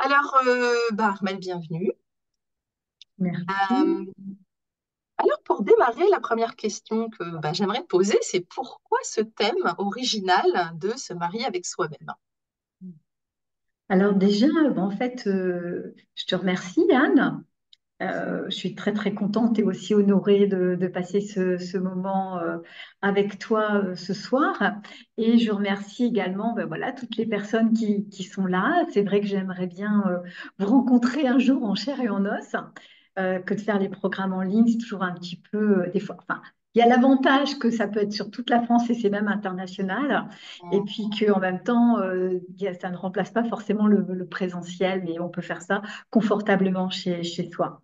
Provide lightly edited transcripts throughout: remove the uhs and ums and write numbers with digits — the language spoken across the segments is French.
Alors, Armel, bienvenue. Merci. Euh, alors, pour démarrer, la première question que j'aimerais te poser, c'est pourquoi ce thème original de se marier avec soi-même? Alors déjà, en fait, je te remercie, Anne. Je suis très très contente et aussi honorée de passer ce moment avec toi ce soir. Et je remercie également, voilà, toutes les personnes qui sont là. C'est vrai que j'aimerais bien vous rencontrer un jour en chair et en os, que de faire les programmes en ligne. C'est toujours un petit peu, des fois, enfin, il y a l'avantage que ça peut être sur toute la France et c'est même international. Et puis qu'en même temps, ça ne remplace pas forcément le présentiel, mais on peut faire ça confortablement chez soi.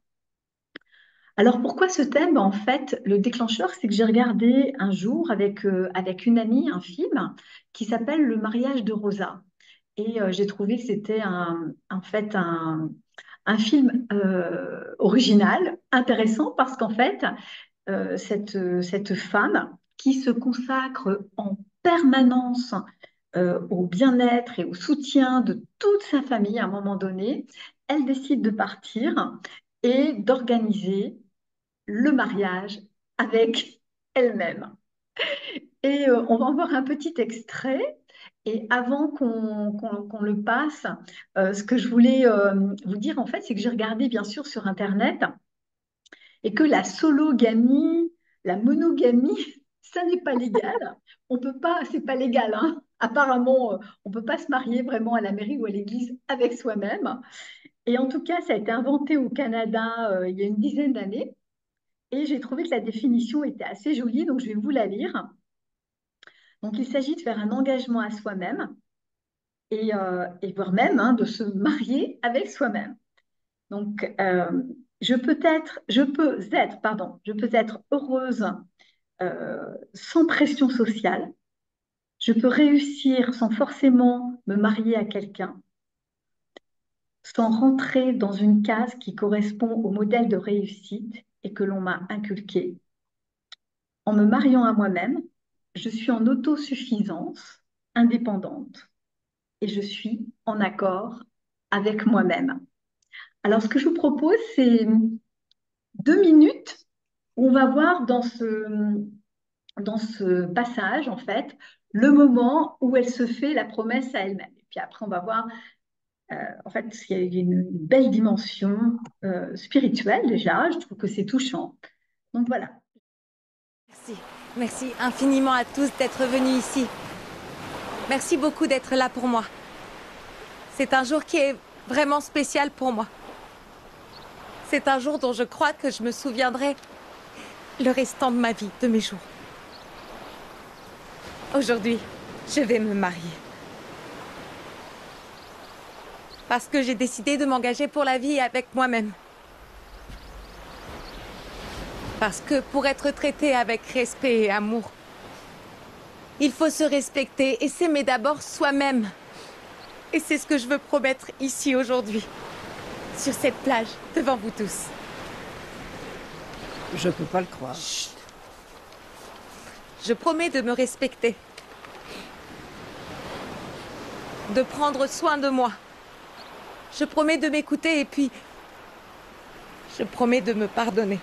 Alors pourquoi ce thème? En fait, le déclencheur, c'est que j'ai regardé un jour avec une amie un film qui s'appelle Le mariage de Rosa. Et j'ai trouvé que c'était en fait un film original, intéressant, parce qu'en fait, cette femme qui se consacre en permanence au bien-être et au soutien de toute sa famille à un moment donné, elle décide de partir et d'organiser le mariage avec elle-même. Et on va en voir un petit extrait. Et avant qu'on le passe, ce que je voulais vous dire, en fait, c'est que j'ai regardé, bien sûr, sur Internet et que la sologamie, la monogamie, ça n'est pas légal. On peut pas, c'est pas légal, hein. Apparemment, on peut pas se marier vraiment à la mairie ou à l'église avec soi-même. Et en tout cas, ça a été inventé au Canada il y a une dizaine d'années. Et j'ai trouvé que la définition était assez jolie, donc je vais vous la lire. Donc, il s'agit de faire un engagement à soi-même et voire même de se marier avec soi-même. Donc, je peux être heureuse sans pression sociale. Je peux réussir sans forcément me marier à quelqu'un, sans rentrer dans une case qui correspond au modèle de réussite et que l'on m'a inculqué. En me mariant à moi-même, je suis en autosuffisance, indépendante, et je suis en accord avec moi-même. Alors, ce que je vous propose, c'est 2 minutes où on va voir dans ce passage, en fait, le moment où elle se fait la promesse à elle-même. Et puis après, on va voir, en fait, il y a une belle dimension spirituelle déjà. Je trouve que c'est touchant. Donc voilà. Merci. Merci infiniment à tous d'être venus ici. Merci beaucoup d'être là pour moi. C'est un jour qui est vraiment spécial pour moi. C'est un jour dont je crois que je me souviendrai le restant de ma vie, de mes jours. Aujourd'hui, je vais me marier. Parce que j'ai décidé de m'engager pour la vie avec moi-même. Parce que pour être traité avec respect et amour, il faut se respecter et s'aimer d'abord soi-même. Et c'est ce que je veux promettre ici aujourd'hui, sur cette plage, devant vous tous. Je peux pas le croire. Chut. Je promets de me respecter, de prendre soin de moi. Je promets de m'écouter et puis, je promets de me pardonner.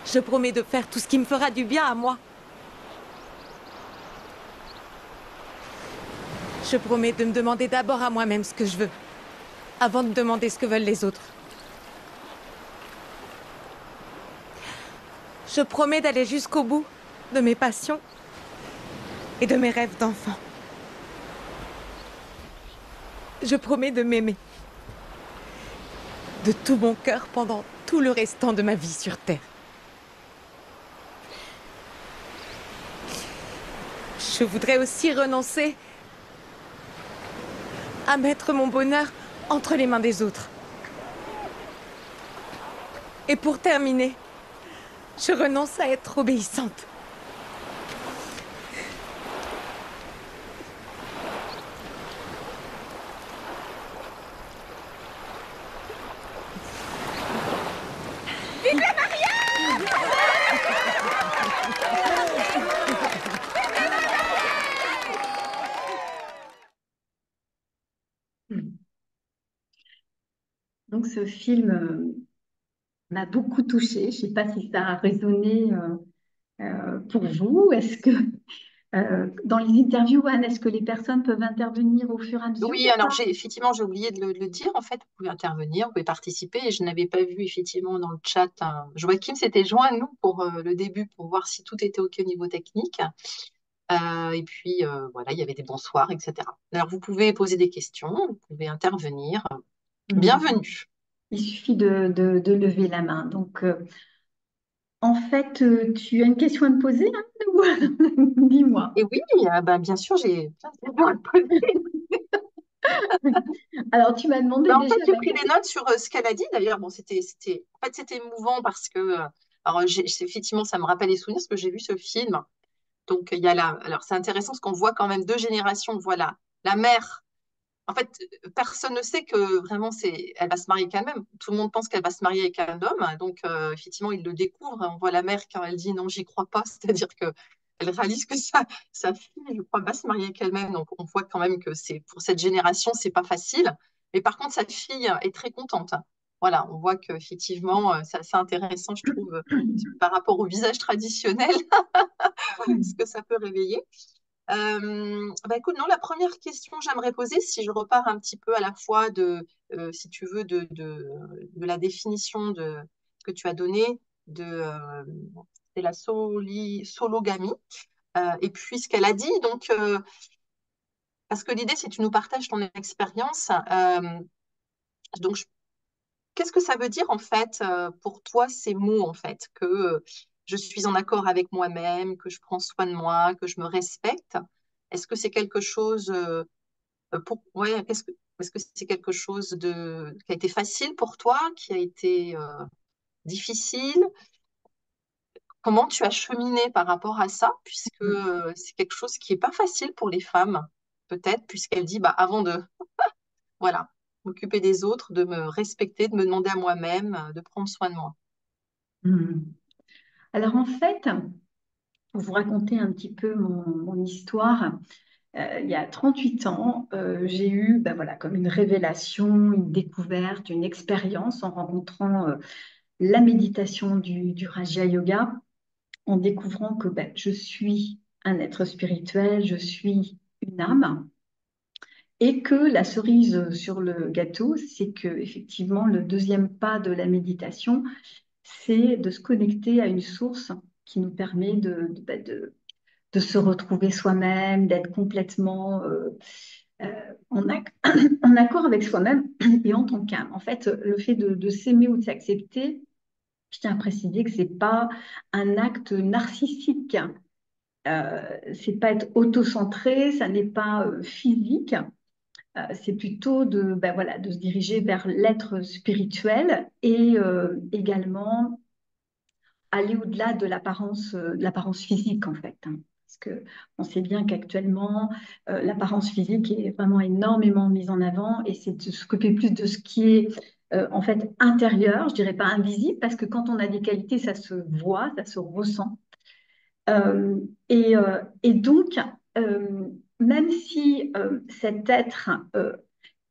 Je promets de faire tout ce qui me fera du bien à moi. Je promets de me demander d'abord à moi-même ce que je veux, avant de demander ce que veulent les autres. Je promets d'aller jusqu'au bout de mes passions et de mes rêves d'enfant. Je promets de m'aimer de tout mon cœur pendant tout le restant de ma vie sur Terre. Je voudrais aussi renoncer à mettre mon bonheur entre les mains des autres. Et pour terminer, je renonce à être obéissante. Mm. Donc ce film m'a beaucoup touchée. Je ne sais pas si ça a résonné pour vous. Est-ce que dans les interviews, Anne, est-ce que les personnes peuvent intervenir au fur et à mesure Oui, ou alors pas? effectivement, j'ai oublié de le dire. En fait, vous pouvez intervenir, vous pouvez participer. Et je n'avais pas vu effectivement dans le chat. Joachim s'était joint à nous pour le début pour voir si tout était OK au niveau technique. Et puis voilà, il y avait des bonsoirs, etc. Alors vous pouvez poser des questions, vous pouvez intervenir. Mm. Bienvenue. Il suffit de lever la main. Donc, en fait, tu as une question à me poser, Anne, ou- Dis-moi. Et oui, bien sûr, j'ai plein de questions à te poser. Alors, tu m'as demandé En fait, déjà, j'ai ben, pris des notes sur ce qu'elle a dit. D'ailleurs, bon, en fait, c'était émouvant parce que, alors, effectivement, ça me rappelle les souvenirs parce que j'ai vu ce film. Donc, il y a alors, c'est intéressant parce qu'on voit quand même deux générations. Voilà, la mère. En fait, personne ne sait que vraiment, elle va se marier quand même. Tout le monde pense qu'elle va se marier avec un homme. Donc, effectivement, il le découvre. On voit la mère quand elle dit non, j'y crois pas. C'est-à-dire que elle réalise que sa fille, je crois, va se marier avec elle-même. Donc, on voit quand même que pour cette génération, c'est pas facile. Mais par contre, sa fille est très contente. Voilà, on voit qu'effectivement, c'est assez intéressant, je trouve, par rapport au visage traditionnel, ce que ça peut réveiller. Écoute, non, la première question que j'aimerais poser, si je repars un petit peu à la fois si tu veux, de la définition que tu as donnée c'est la sologamie, et puis ce qu'elle a dit, donc, parce que l'idée, c'est que tu nous partages ton expérience. Donc, qu'est-ce que ça veut dire, en fait, pour toi, ces mots, en fait, que je suis en accord avec moi-même, que je prends soin de moi, que je me respecte? Est-ce que c'est quelque chose ouais, est-ce que c'est quelque chose qui a été facile pour toi, qui a été difficile? Comment tu as cheminé par rapport à ça, puisque c'est quelque chose qui est pas facile pour les femmes, peut-être, puisqu'elle dit, bah, avant de, voilà, m'occuper des autres, de me respecter, de me demander à moi-même, de prendre soin de moi. Hmm. Alors, en fait, pour vous raconter un petit peu mon histoire, il y a 38 ans, j'ai eu, ben voilà, comme une révélation, une découverte, une expérience en rencontrant la méditation du Raja Yoga, en découvrant que ben, je suis un être spirituel, je suis une âme, et que la cerise sur le gâteau, c'est que effectivement le deuxième pas de la méditation, c'est de se connecter à une source qui nous permet de se retrouver soi-même, d'être complètement en, en accord avec soi-même et en tant qu'âme. En fait, le fait de s'aimer ou de s'accepter, je tiens à préciser que c'est pas un acte narcissique. C'est pas être autocentré, ça n'est pas physique. C'est plutôt ben voilà, de se diriger vers l'être spirituel et également aller au-delà de l'apparence physique en fait, hein. Parce que on sait bien qu'actuellement, l'apparence physique est vraiment énormément mise en avant et c'est de s'occuper plus de ce qui est en fait intérieur, je dirais pas invisible, parce que quand on a des qualités, ça se voit, ça se ressent. Euh, et donc, euh, même si cet être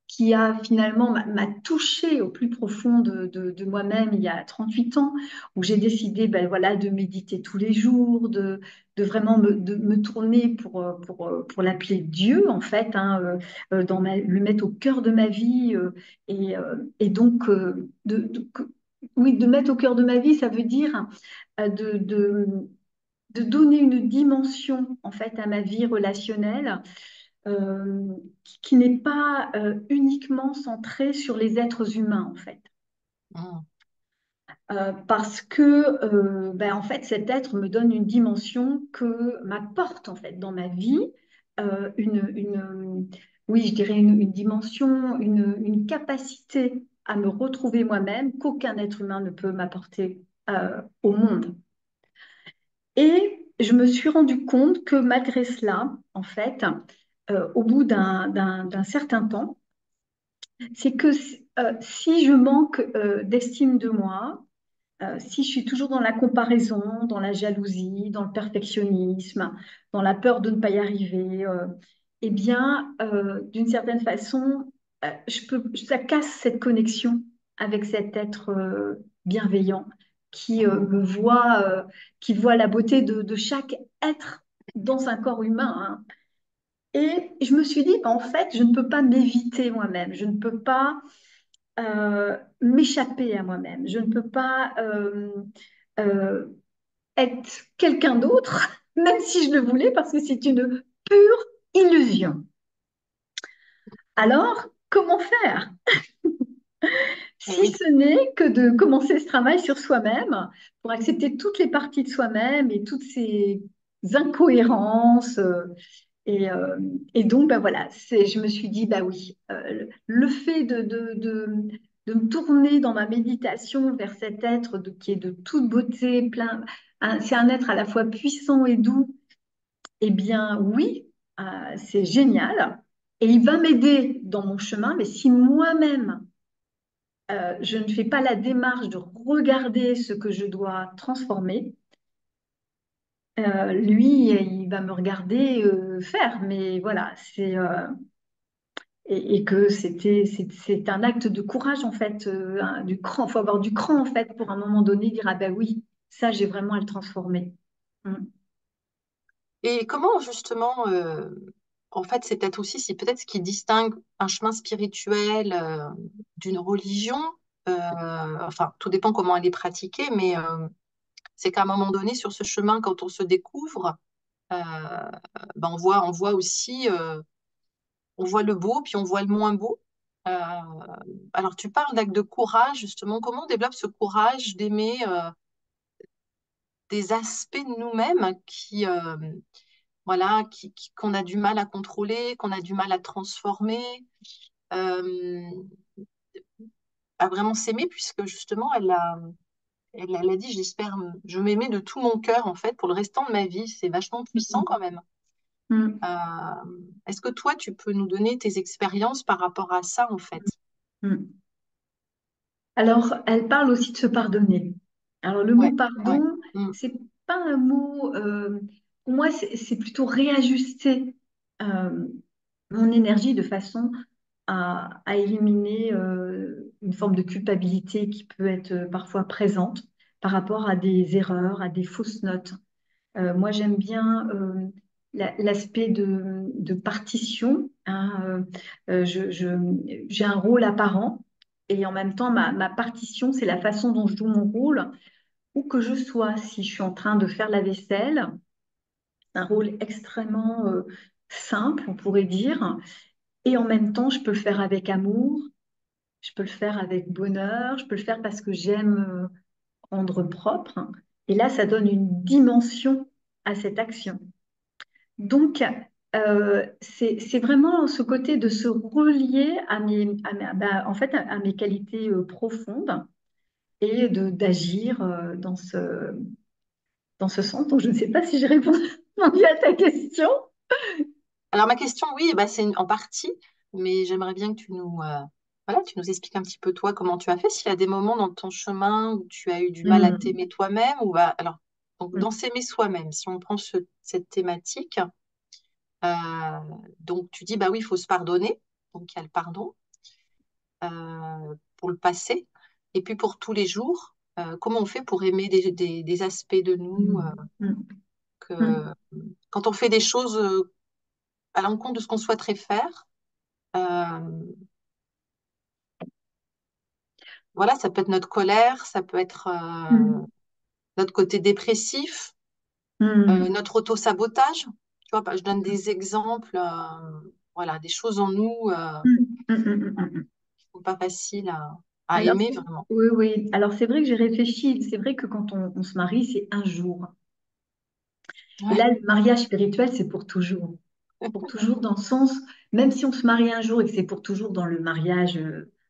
qui a finalement m'a touchée au plus profond de moi-même il y a 38 ans, où j'ai décidé ben, voilà, de méditer tous les jours, de vraiment de me tourner pour l'appeler Dieu, en fait, hein, le mettre au cœur de ma vie. Et donc, oui, de mettre au cœur de ma vie, ça veut dire euh, de, de, de donner une dimension, en fait, à ma vie relationnelle euh, qui n'est pas uniquement centré sur les êtres humains, en fait. Mm. Parce que, ben, en fait, cet être me donne une dimension que m'apporte, en fait, dans ma vie, oui, je dirais une dimension, une capacité à me retrouver moi-même qu'aucun être humain ne peut m'apporter au monde. Et je me suis rendu compte que malgré cela, en fait, au bout d'un certain temps, c'est que si je manque d'estime de moi, si je suis toujours dans la comparaison, dans la jalousie, dans le perfectionnisme, dans la peur de ne pas y arriver, eh bien, d'une certaine façon, ça casse cette connexion avec cet être bienveillant me voit, qui voit la beauté de chaque être dans un corps humain, hein. Et je me suis dit, bah, en fait, je ne peux pas m'éviter moi-même, je ne peux pas m'échapper à moi-même, je ne peux pas euh, être quelqu'un d'autre, même si je le voulais, parce que c'est une pure illusion. Alors, comment faire? Et Si oui. ce n'est que de commencer ce travail sur soi-même pour accepter toutes les parties de soi-même et toutes ces incohérences. Et donc, ben voilà, je me suis dit, bah oui, le fait de me tourner dans ma méditation vers cet être qui est de toute beauté, c'est un être à la fois puissant et doux, eh bien oui, c'est génial. Et il va m'aider dans mon chemin, mais si moi-même, je ne fais pas la démarche de regarder ce que je dois transformer, lui, il va me regarder faire. Mais voilà, et que c'est un acte de courage en fait, du cran. Il faut avoir du cran en fait pour à un moment donné dire ah ben oui, ça j'ai vraiment à le transformer. Mm. Et comment justement, en fait, c'est peut-être aussi, c'est peut-être ce qui distingue un chemin spirituel d'une religion. Enfin, tout dépend comment elle est pratiquée, mais c'est qu'à un moment donné, sur ce chemin, quand on se découvre, euh, ben on voit aussi, on voit le beau, puis on voit le moins beau. Euh, alors, tu parles d'acte de courage, justement. Comment on développe ce courage d'aimer des aspects de nous-mêmes voilà, qu'on a du mal à contrôler, qu'on a du mal à transformer, euh, à vraiment s'aimer, puisque justement, elle a dit, j'espère, je m'aimais de tout mon cœur, en fait, pour le restant de ma vie. C'est vachement puissant quand même. Mm. Est-ce que toi, tu peux nous donner tes expériences par rapport à ça, en fait? Mm. Alors, elle parle aussi de se pardonner. Alors, le mot Ouais, ouais. pardon, Mm. c'est pas un mot, pour moi, c'est plutôt réajuster euh, mon énergie de façon à éliminer une forme de culpabilité qui peut être parfois présente par rapport à des erreurs, à des fausses notes. Moi, j'aime bien l'aspect de partition, hein. J'ai un rôle apparent et en même temps, ma partition, c'est la façon dont je joue mon rôle, où que je sois. Si je suis en train de faire la vaisselle, un rôle extrêmement simple, on pourrait dire, et en même temps, je peux le faire avec amour, je peux le faire avec bonheur, je peux le faire parce que j'aime rendre propre. Et là, ça donne une dimension à cette action. Donc, c'est vraiment ce côté de se relier en fait, à mes qualités profondes et d'agir dans ce sens. Donc, je ne sais pas si j'ai répondu à ta question. Alors, ma question, oui, bah, en partie, mais j'aimerais bien que voilà, tu nous expliques un petit peu toi comment tu as fait, s'il y a des moments dans ton chemin où tu as eu du mal à Hmm. t'aimer toi-même, ou alors, donc, dans s'aimer soi-même, si on prend cette thématique, euh, donc tu dis, bah oui, il faut se pardonner, donc il y a le pardon pour le passé, et puis pour tous les jours, comment on fait pour aimer des aspects de nous, Hmm. Hmm. Hmm. que quand on fait des choses à l'encontre de ce qu'on souhaiterait faire. Euh, voilà, ça peut être notre colère, ça peut être Hmm. notre côté dépressif, Hmm. notre auto-sabotage. Tu vois, bah, je donne des exemples, voilà, des choses en nous Hmm. Hmm. Hmm. Hmm. qui sont pas faciles à Alors, aimer vraiment. oui, oui. Alors, c'est vrai que j'ai réfléchi. C'est vrai que quand on se marie, c'est un jour. Et Ouais. là, le mariage spirituel, c'est pour toujours. Pour toujours dans le sens, même si on se marie un jour et que c'est pour toujours dans le mariage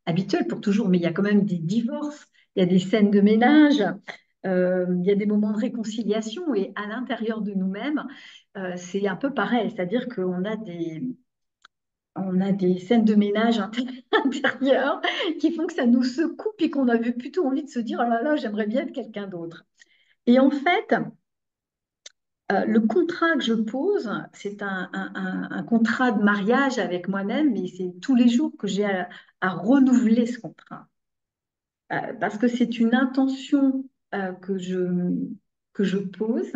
habituel, pour toujours, mais il y a quand même des divorces, il y a des scènes de ménage, il y a des moments de réconciliation et à l'intérieur de nous-mêmes, c'est un peu pareil, c'est-à-dire qu'on a on a des scènes de ménage intérieures qui font que ça nous secoue et qu'on avait plutôt envie de se dire, oh là là, j'aimerais bien être quelqu'un d'autre. Et en fait, Le contrat que je pose, c'est un contrat de mariage avec moi-même, mais c'est tous les jours que j'ai à renouveler ce contrat. Parce que c'est une intention que je pose,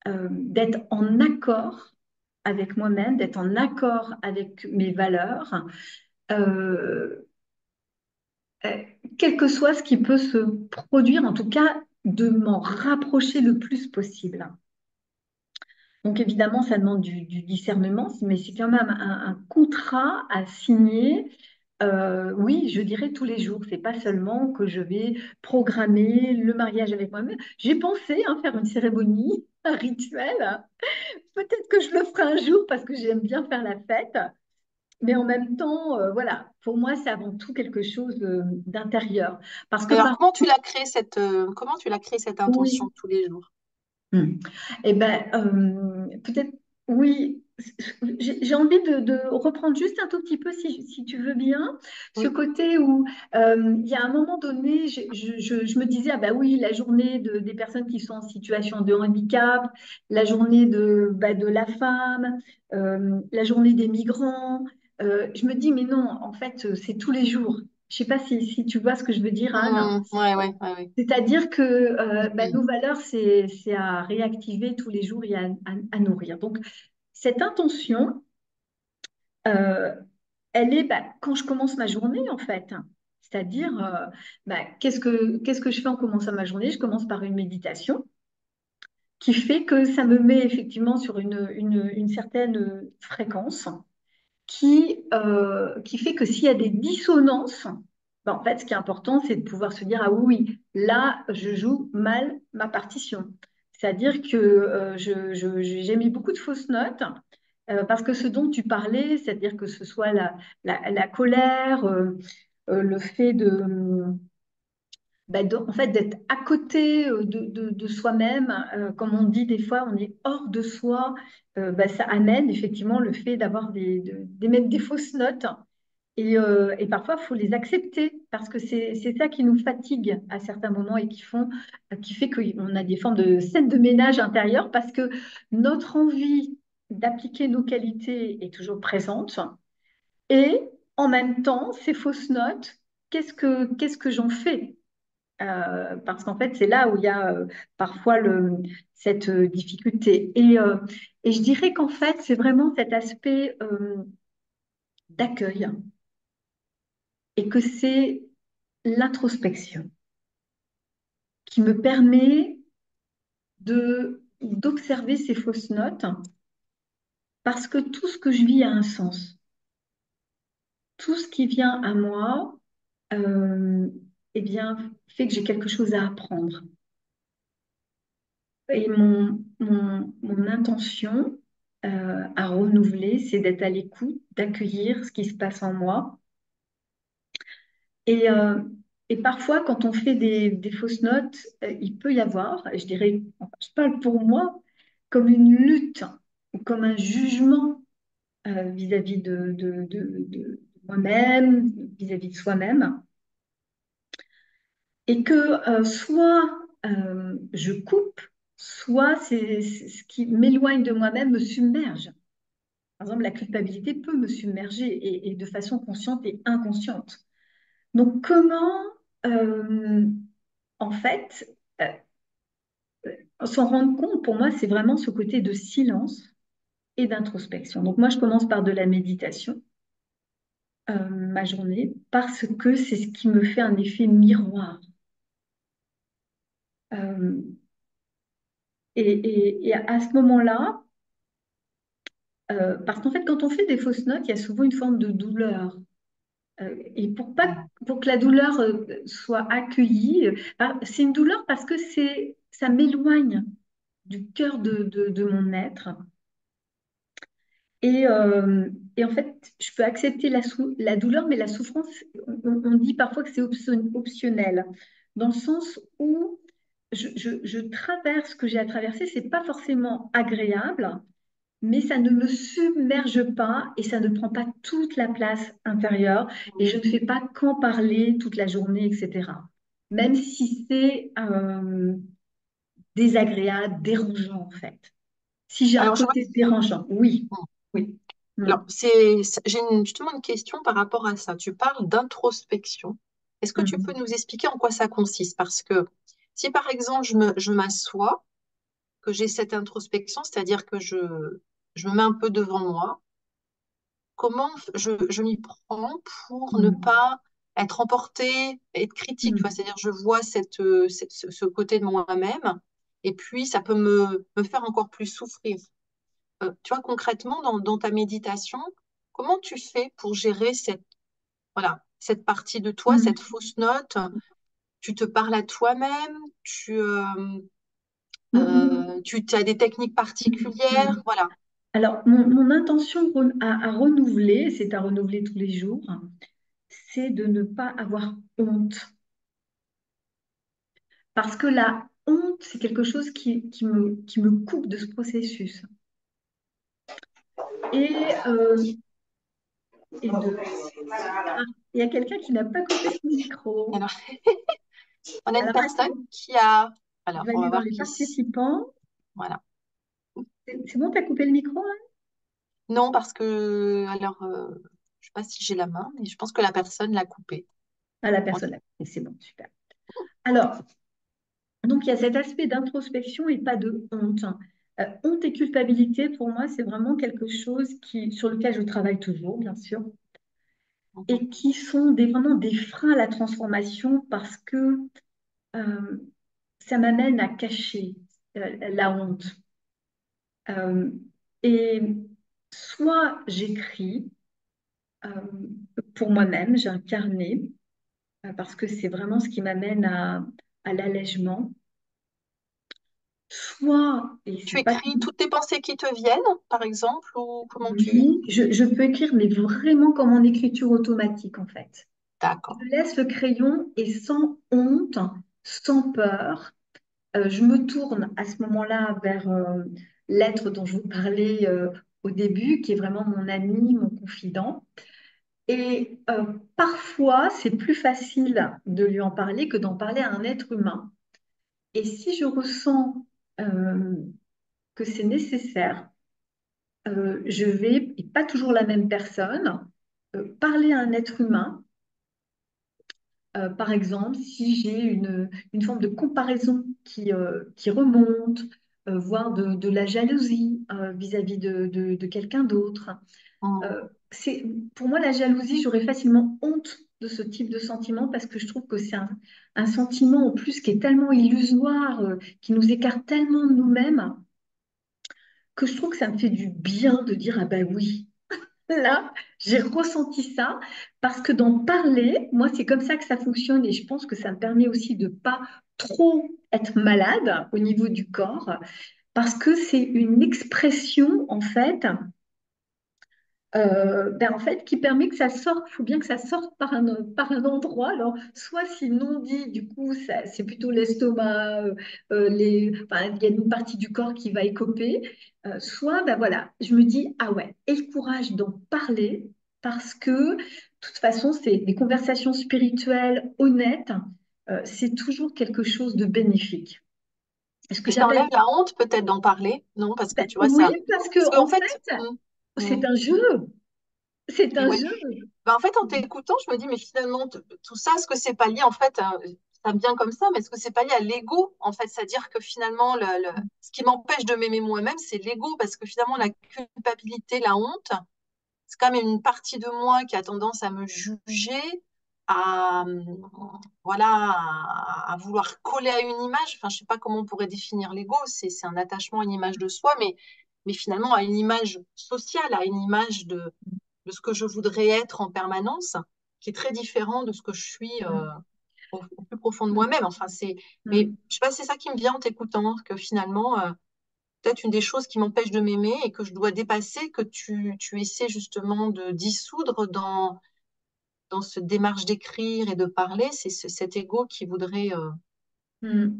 d'être en accord avec moi-même, d'être en accord avec mes valeurs, euh, euh, quel que soit ce qui peut se produire, en tout cas, de m'en rapprocher le plus possible. Donc évidemment, ça demande du discernement, mais c'est quand même un contrat à signer. Oui, je dirais tous les jours. C'est pas seulement que je vais programmer le mariage avec moi-même. J'ai pensé faire une cérémonie, un rituel. Peut-être que je le ferai un jour parce que j'aime bien faire la fête. Mais en même temps, voilà, pour moi, c'est avant tout quelque chose d'intérieur. Parce que Alors, par comment tu l'as créé cette intention oui. tous les jours? Hmm. Eh ben, peut-être, oui, j'ai envie de reprendre juste un tout petit peu, si tu veux bien, ce Oui. côté où il y a un moment donné, je me disais, ah ben oui, la journée des personnes qui sont en situation de handicap, la journée de la femme, la journée des migrants. Je me dis, mais non, en fait, c'est tous les jours. Je sais pas si tu vois ce que je veux dire, Anne. Ouais, ouais, ouais, ouais. C'est-à-dire que Mhm. nos valeurs, c'est à réactiver tous les jours et à nourrir. Donc, cette intention, euh, elle est quand je commence ma journée, en fait. C'est-à-dire, qu'est-ce que je fais en commençant ma journée? Je commence par une méditation qui fait que ça me met effectivement sur une certaine fréquence qui fait que s'il y a des dissonances, en fait, ce qui est important, c'est de pouvoir se dire, ah oui, oui, là, je joue mal ma partition. C'est-à-dire que j'ai mis beaucoup de fausses notes parce que ce dont tu parlais, c'est-à-dire que ce soit la colère, le fait en fait, d'être à côté de soi-même, comme on dit des fois, on est hors de soi, ça amène effectivement le fait d'émettre des fausses notes. Et parfois, il faut les accepter parce que c'est ça qui nous fatigue à certains moments et qui fait qu'on a des formes de scènes de ménage intérieure parce que notre envie d'appliquer nos qualités est toujours présente. Et en même temps, ces fausses notes, qu'est-ce que j'en fais? Parce qu'en fait, c'est là où il y a parfois cette difficulté. Et je dirais qu'en fait, c'est vraiment cet aspect d'accueil et que c'est l'introspection qui me permet d'observer ces fausses notes parce que tout ce que je vis a un sens. Tout ce qui vient à moi, euh, eh bien, fait que j'ai quelque chose à apprendre. Et mon intention à renouveler, c'est d'être à l'écoute, d'accueillir ce qui se passe en moi. Et, euh, et parfois, quand on fait des fausses notes, il peut y avoir, je dirais, enfin, je parle pour moi, comme une lutte ou comme un jugement vis-à-vis de moi-même, vis-à-vis de soi-même. Et que soit je coupe, soit c'est ce qui m'éloigne de moi-même me submerge. Par exemple, la culpabilité peut me submerger et de façon consciente et inconsciente. Donc, comment, euh, en fait, s'en rendre compte, pour moi, c'est vraiment ce côté de silence et d'introspection. Donc, moi, je commence par de la méditation, ma journée, parce que c'est ce qui me fait un effet miroir. Euh, et à ce moment-là, parce qu'en fait, quand on fait des fausses notes, il y a souvent une forme de douleur. Et pour que la douleur soit accueillie, c'est une douleur parce que ça m'éloigne du cœur de mon être. Et, euh, et en fait, je peux accepter la douleur, mais la souffrance, on dit parfois que c'est optionnel, dans le sens où je traverse ce que j'ai à traverser, c'est pas forcément agréable, mais ça ne me submerge pas et ça ne prend pas toute la place intérieure et je ne fais pas qu'en parler toute la journée, etc. Même si c'est désagréable, dérangeant en fait. Si j'ai un Alors, je vois. côté dérangeant, oui, oui. Alors, Mm, j'ai justement une question par rapport à ça. Tu parles d'introspection. Est-ce que tu peux mm, nous expliquer en quoi ça consiste? Parce que si par exemple je m'assois, que j'ai cette introspection, c'est-à-dire que je me mets un peu devant moi, comment je m'y prends pour ne mm, pas être emportée, être critique, tu vois, mm, c'est-à-dire je vois ce côté de moi-même et puis ça peut me faire encore plus souffrir. Tu vois, concrètement, dans ta méditation, comment tu fais pour gérer voilà, cette partie de toi, cette mm, fausse note? Tu te parles à toi-même, mm, tu as des techniques mm, particulières, mm. voilà. Alors, mon intention à renouveler, c'est à renouveler tous les jours, c'est de ne pas avoir honte. Parce que la honte, c'est quelque chose qui me coupe de ce processus. Et, euh, et de... Ah, il y a quelqu'un qui n'a pas coupé son micro. Alors, on a une Alors, personne attends, qui a... je Alors, vais on va aller dans voir les qui. participants. Voilà. C'est bon, tu as coupé le micro, hein? Non, parce que... Alors, je sais pas si j'ai la main, mais je pense que la personne l'a coupé. Ah, la Ok. personne a coupé, c'est bon, super. Alors, donc il y a cet aspect d'introspection et pas de honte. Honte et culpabilité, pour moi, c'est vraiment quelque chose sur lequel je travaille toujours, bien sûr, Mhm. et qui sont vraiment des freins à la transformation parce que euh, ça m'amène à cacher la honte. Euh, et soit j'écris euh, pour moi-même, j'ai un carnet, parce que c'est vraiment ce qui m'amène à l'allègement. Soit, et Tu c'est pas écris toutes tes pensées qui te viennent, par exemple, ou comment tu... oui, je peux écrire, mais vraiment comme en écriture automatique, en fait. D'accord. Je laisse le crayon et sans honte, sans peur, je me tourne à ce moment-là vers l'être dont je vous parlais au début, qui est vraiment mon ami, mon confident. Et parfois, c'est plus facile de lui en parler que d'en parler à un être humain. Et si je ressens euh, que c'est nécessaire, je vais, et pas toujours la même personne, parler à un être humain. Par exemple, si j'ai une forme de comparaison qui remonte, voire de la jalousie vis-à-vis de quelqu'un d'autre. Mhm. Euh, pour moi, la jalousie, j'aurais facilement honte de ce type de sentiment parce que je trouve que c'est un sentiment en plus qui est tellement illusoire, qui nous écarte tellement de nous-mêmes, que je trouve que ça me fait du bien de dire, ah ben oui, là, j'ai ressenti ça parce que d'en parler, moi, c'est comme ça que ça fonctionne et je pense que ça me permet aussi de pas trop être malade au niveau du corps parce que c'est une expression, en fait, qui permet que ça sorte. Il faut bien que ça sorte par un endroit. Alors, soit si non dit, du coup, c'est plutôt l'estomac, enfin, il y a une partie du corps qui va écoper. Soit, ben voilà, je me dis, ah ouais, et le courage d'en parler, parce que, de toute façon, c'est des conversations spirituelles honnêtes, c'est toujours quelque chose de bénéfique. Ce que Et ça j'appelle, enlève la honte peut-être d'en parler, non? Parce que ben tu vois, oui, ça... parce Parce que, qu'en en fait... fait, mm. c'est un jeu. C'est un Ouais. jeu. Bah, en fait, en t'écoutant, je me dis, mais finalement, tout ça, est-ce que c'est pas lié, en fait, ça me vient comme ça, mais est-ce que c'est pas lié à l'ego, en fait? C'est-à-dire que finalement, ce qui m'empêche de m'aimer moi-même, c'est l'ego, parce que finalement, la culpabilité, la honte, c'est quand même une partie de moi qui a tendance à me juger, à, voilà, à vouloir coller à une image. Enfin, je sais pas comment on pourrait définir l'ego, c'est un attachement à une image de soi, mais finalement à une image sociale, à une image de ce que je voudrais être en permanence, qui est très différent de ce que je suis au plus profond de moi-même. Enfin, mais Mm. je sais pas, c'est ça qui me vient en t'écoutant, que finalement, peut-être une des choses qui m'empêche de m'aimer et que je dois dépasser, que tu essaies justement de dissoudre dans cette démarche d'écrire et de parler, c'est cet ego qui voudrait, Mm.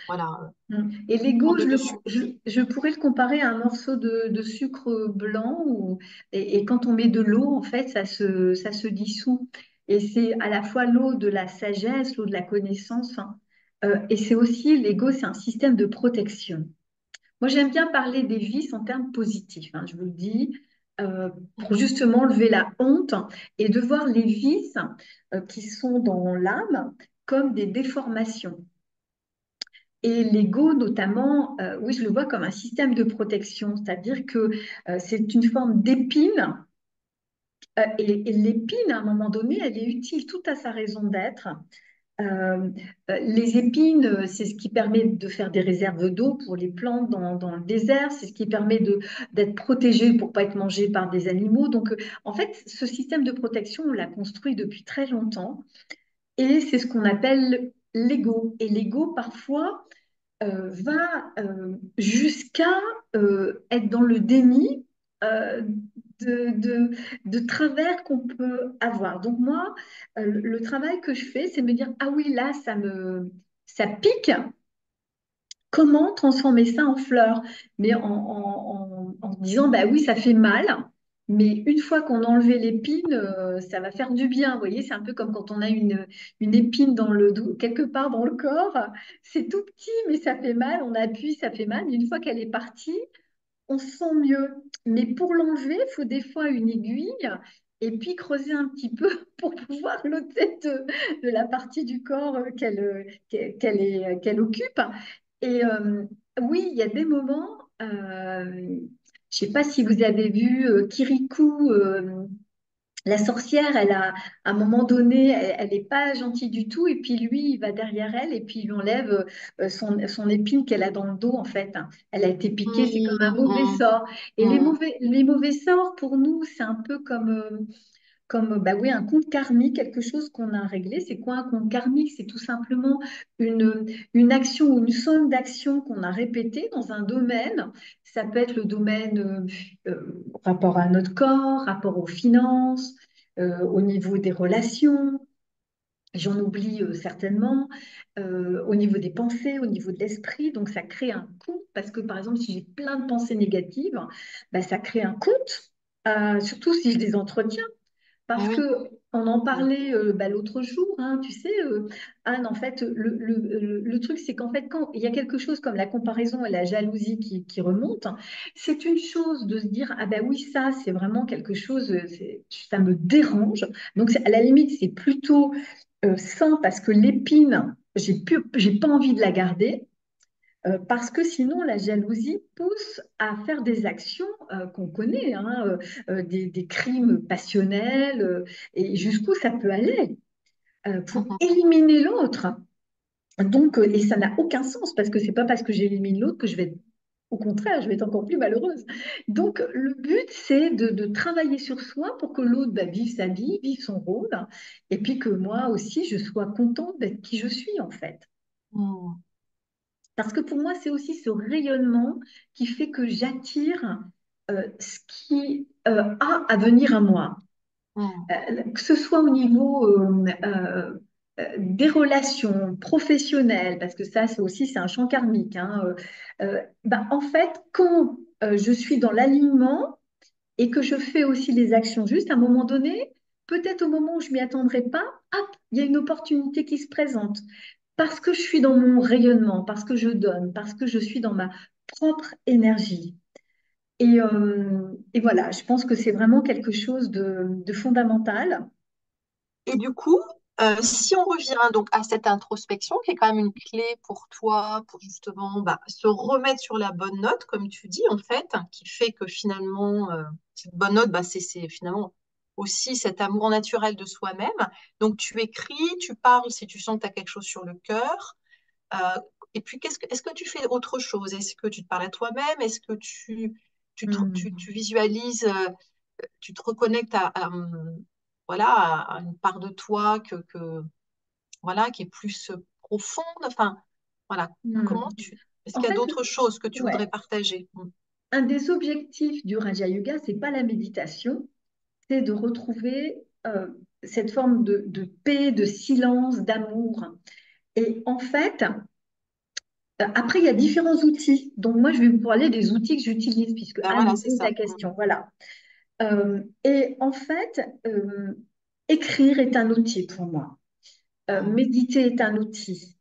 voilà, Mm. Et l'ego, prendre le dessus. je pourrais le comparer à un morceau de sucre blanc et quand on met de l'eau, en fait, ça se dissout. Et c'est à la fois l'eau de la sagesse, l'eau de la connaissance, hein. Et c'est aussi, l'ego, c'est un système de protection. Moi, j'aime bien parler des vices en termes positifs, hein, je vous le dis, pour justement lever la honte et de voir les vices qui sont dans l'âme comme des déformations. Et l'ego, notamment, oui, je le vois comme un système de protection, c'est-à-dire que c'est une forme d'épine. Et l'épine, à un moment donné, elle est utile, tout à sa raison d'être. Euh, les épines, c'est ce qui permet de faire des réserves d'eau pour les plantes dans le désert, c'est ce qui permet d'être protégé pour pas être mangé par des animaux. Donc, en fait, ce système de protection, on l'a construit depuis très longtemps et c'est ce qu'on appelle l'ego. Et l'ego, parfois, va jusqu'à être dans le déni euh, de, de, de travers qu'on peut avoir. Donc moi, le travail que je fais, c'est me dire, ah oui, là, ça pique. Comment transformer ça en fleurs? Mais en disant, bah oui, ça fait mal. Mais une fois qu'on a enlevé l'épine, ça va faire du bien. Vous voyez, c'est un peu comme quand on a une épine quelque part dans le corps. C'est tout petit, mais ça fait mal. On appuie, ça fait mal. Mais une fois qu'elle est partie, on se sent mieux. Mais pour l'enlever, il faut des fois une aiguille et puis creuser un petit peu pour pouvoir l'ôter de la partie du corps qu'elle occupe. Et oui, il y a des moments, je ne sais pas si vous avez vu Kirikou, la sorcière, à un moment donné, elle n'est pas gentille du tout, et puis lui, il va derrière elle, et puis il lui enlève son épine qu'elle a dans le dos, en fait. Elle a été piquée, c'est comme un mauvais Mm, sort. Et mm, les mauvais sorts, pour nous, c'est un peu comme bah oui, un compte karmique, quelque chose qu'on a réglé. C'est quoi un compte karmique? C'est tout simplement une action ou une somme d'actions qu'on a répétées dans un domaine. Ça peut être le domaine rapport à notre corps, rapport aux finances, au niveau des relations. J'en oublie certainement, au niveau des pensées, au niveau de l'esprit. Donc, ça crée un compte parce que, par exemple, si j'ai plein de pensées négatives, bah, ça crée un compte, surtout si je les entretiens. eh Parce que oui. on en Mm, parlait bah, l'autre jour, hein, tu sais, Anne, en fait, le truc, c'est qu'en fait, quand il y a quelque chose comme la comparaison et la jalousie qui remontent, c'est une chose de se dire, ah ben oui, ça, c'est vraiment quelque chose, ça me dérange. Donc, à la limite, c'est plutôt sain parce que l'épine, j'ai pas envie de la garder. Parce que sinon, la jalousie pousse à faire des actions qu'on connaît, hein, des crimes passionnels, et jusqu'où ça peut aller pour mhm. éliminer l'autre. Donc, et ça n'a aucun sens parce que c'est pas parce que j'élimine l'autre que je vais au contraire, je vais être encore plus malheureuse. Donc, le but, c'est de travailler sur soi pour que l'autre bah, vive sa vie, vive son rôle, et puis que moi aussi, je sois contente d'être qui je suis en fait. Mm, Parce que pour moi, c'est aussi ce rayonnement qui fait que j'attire ce qui a à venir à moi. mm, Que ce soit au niveau des relations professionnelles, parce que ça, c'est aussi c'est un champ karmique. Hein, ben, en fait, quand je suis dans l'alignement et que je fais aussi les actions justes, à un moment donné, peut-être au moment où je m'y attendrai pas, hop, il y a une opportunité qui se présente parce que je suis dans mon rayonnement, parce que je donne, parce que je suis dans ma propre énergie. Et voilà, je pense que c'est vraiment quelque chose de fondamental. Et du coup, si on revient donc à cette introspection, qui est quand même une clé pour toi, pour justement bah, se remettre sur la bonne note, comme tu dis, en fait, qui fait que finalement, cette bonne note, bah, c'est finalement aussi cet amour naturel de soi-même. Donc, tu écris, tu parles si tu sens que tu as quelque chose sur le cœur. Euh, et puis, est-ce que tu fais autre chose? Est-ce que tu te parles à toi-même? Est-ce que Hmm. tu visualises, tu te reconnectes voilà, à une part de toi voilà, qui est plus profonde. Enfin, voilà. Hmm. Est-ce En qu'il y a fait, d'autres choses que tu voudrais ouais, partager? un des objectifs du Raja Yoga, c'est pas la méditation, c'est de retrouver cette forme de paix, de silence, d'amour. Et en fait, après, il y a différents outils. Donc, moi, je vais vous parler des outils que j'utilise, puisque Ben Anne voilà, me c'est pose la ça. question. Voilà. Et en fait, écrire est un outil pour moi. Méditer est un outil.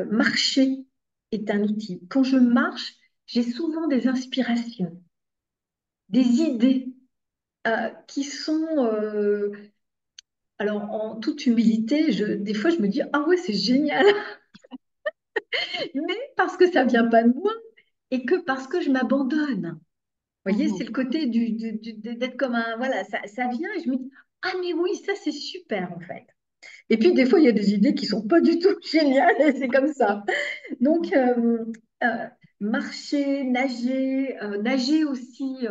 Marcher est un outil. Quand je marche, j'ai souvent des inspirations, des idées qui sont, alors en toute humilité, des fois je me dis, ah ouais, c'est génial, mais parce que ça vient pas de moi et que parce que je m'abandonne. Vous voyez, c'est Mhm. le côté d'être comme un, voilà, ça vient et je me dis, ah mais oui, ça c'est super en fait. Et puis des fois, il y a des idées qui sont pas du tout géniales et c'est comme ça. Donc, euh, marcher, nager, nager aussi,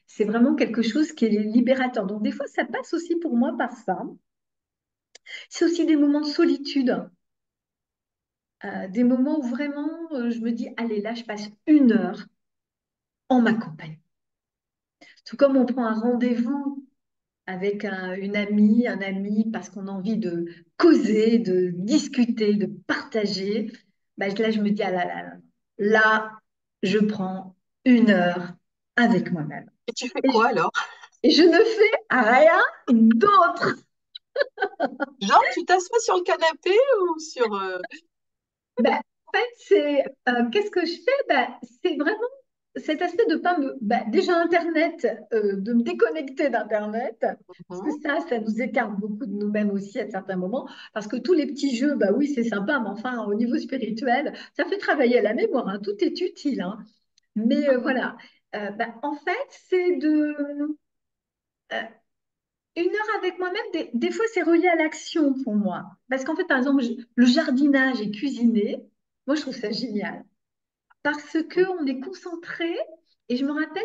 c'est vraiment quelque chose qui est libérateur. Donc, des fois, ça passe aussi pour moi par ça. C'est aussi des moments de solitude, des moments où vraiment je me dis, allez, là, je passe 1 heure en ma compagnie. Tout comme on prend un rendez-vous avec une amie, un ami, parce qu'on a envie de causer, de discuter, de partager, ben, là, je me dis, ah là, je prends 1 heure avec moi-même. Et tu fais Et je, quoi alors? et je ne fais rien d'autre. Genre, tu t'assois sur le canapé ou sur... Ben, en fait, qu'est-ce que je fais? Ben, c'est vraiment cet aspect de pas me... ben, déjà, Internet, de me déconnecter d'Internet, parce que Mhm. ça nous écarte beaucoup de nous-mêmes aussi à certains moments, parce que tous les petits jeux, ben oui, c'est sympa, mais enfin, au niveau spirituel, ça fait travailler la mémoire, hein, tout est utile, hein. Mais voilà. Ben, en fait, c'est euh, 1 heure avec moi-même, des fois, c'est relié à l'action pour moi. Parce qu'en fait, par exemple, le jardinage et cuisiner, moi, je trouve ça génial. Parce qu'on est concentré. Et je me rappelle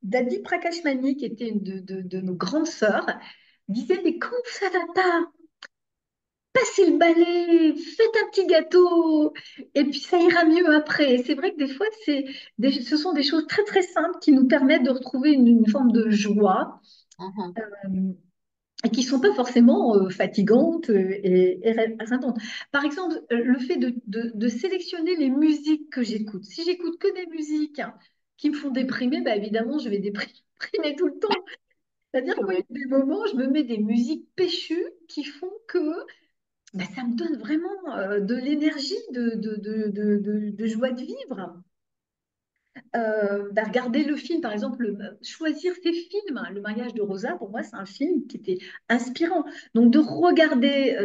Dadi Prakashmani, qui était une de nos grandes sœurs, disait, mais quand ça va pas, passez le balai, faites un petit gâteau, et puis ça ira mieux après. Et c'est vrai que des fois, ce sont des choses très, très simples qui nous permettent de retrouver une forme de joie. Mhm. euh, et qui ne sont pas forcément fatigantes et raisonnantes. Par exemple, le fait de sélectionner les musiques que j'écoute. Si j'écoute que des musiques qui me font déprimer, bah évidemment, je vais déprimer tout le temps. C'est-à-dire C'est qu'il y vrai. a des moments, je me mets des musiques péchues qui font que bah, ça me donne vraiment de l'énergie, de joie de vivre. Bah, regarder le film, par exemple, choisir ces films. Le mariage de Rosa, pour moi, c'est un film qui était inspirant. Donc, de regarder,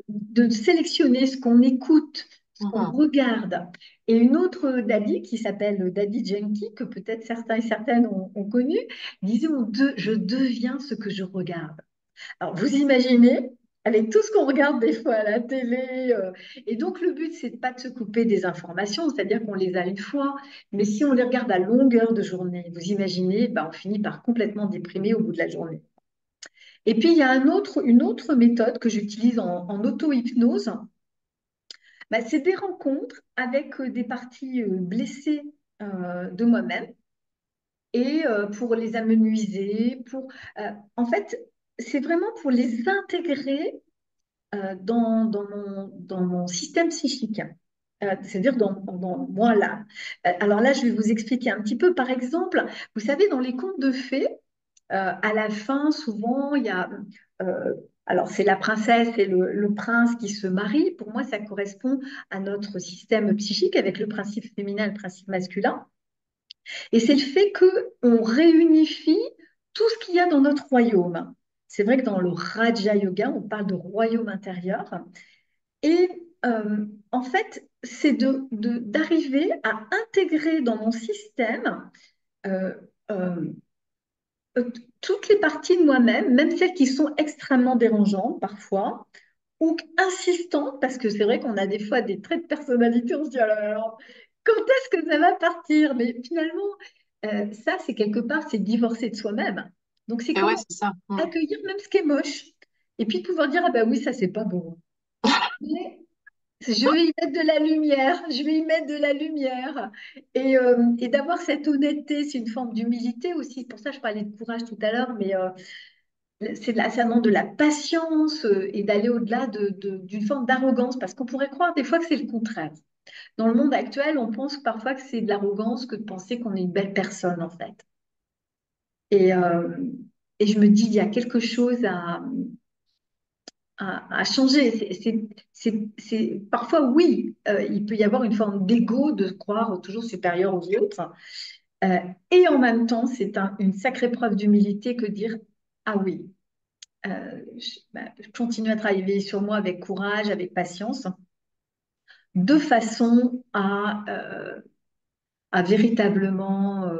de sélectionner ce qu'on écoute, ce qu'on Mhm. regarde. Et une autre Dadi, qui s'appelle Dadi Jenki, que peut-être certains et certaines ont connu, disait, je deviens ce que je regarde. Alors, vous imaginez, avec tout ce qu'on regarde des fois à la télé, et donc le but, c'est pas de se couper des informations, c'est-à-dire qu'on les a une fois, mais si on les regarde à longueur de journée, vous imaginez, ben, on finit par complètement déprimer au bout de la journée. Et puis, il y a une autre méthode que j'utilise en auto-hypnose, ben, c'est des rencontres avec des parties blessées de moi-même et pour les amenuiser, en fait, c'est vraiment pour les intégrer dans mon système psychique. C'est-à-dire dans moi là. Alors là, je vais vous expliquer un petit peu. Par exemple, vous savez, dans les contes de fées, à la fin, souvent, il y a... euh, alors, c'est la princesse et le prince qui se marient. Pour moi, ça correspond à notre système psychique avec le principe féminin et le principe masculin. Et c'est le fait qu'on réunifie tout ce qu'il y a dans notre royaume. C'est vrai que dans le Raja Yoga, on parle de royaume intérieur. Et en fait, c'est d'arriver à intégrer dans mon système euh, euh, toutes les parties de moi-même, même celles qui sont extrêmement dérangeantes parfois, ou insistantes, parce que c'est vrai qu'on a des fois des traits de personnalité, on se dit, alors, quand est-ce que ça va partir? Mais finalement, ça, c'est quelque part, c'est divorcer de soi-même. Donc, c'est Et ouais, comment c'est ça. Mhm. accueillir même ce qui est moche. Et puis pouvoir dire, ah ben oui, ça, c'est pas beau. Mais je vais y mettre de la lumière, je vais y mettre de la lumière. Et d'avoir cette honnêteté, c'est une forme d'humilité aussi. C'est pour ça que je parlais de courage tout à l'heure, mais ça demande de la patience et d'aller au-delà d'une forme d'arrogance, parce qu'on pourrait croire des fois que c'est le contraire. Dans le monde actuel, on pense parfois que c'est de l'arrogance que de penser qu'on est une belle personne, en fait. Et, euh, et je me dis, il y a quelque chose à changer. Parfois, oui, il peut y avoir une forme d'ego de se croire toujours supérieur aux autres. Euh, et en même temps, c'est une sacrée preuve d'humilité que dire, ah oui, je continue à travailler sur moi avec courage, avec patience, de façon à véritablement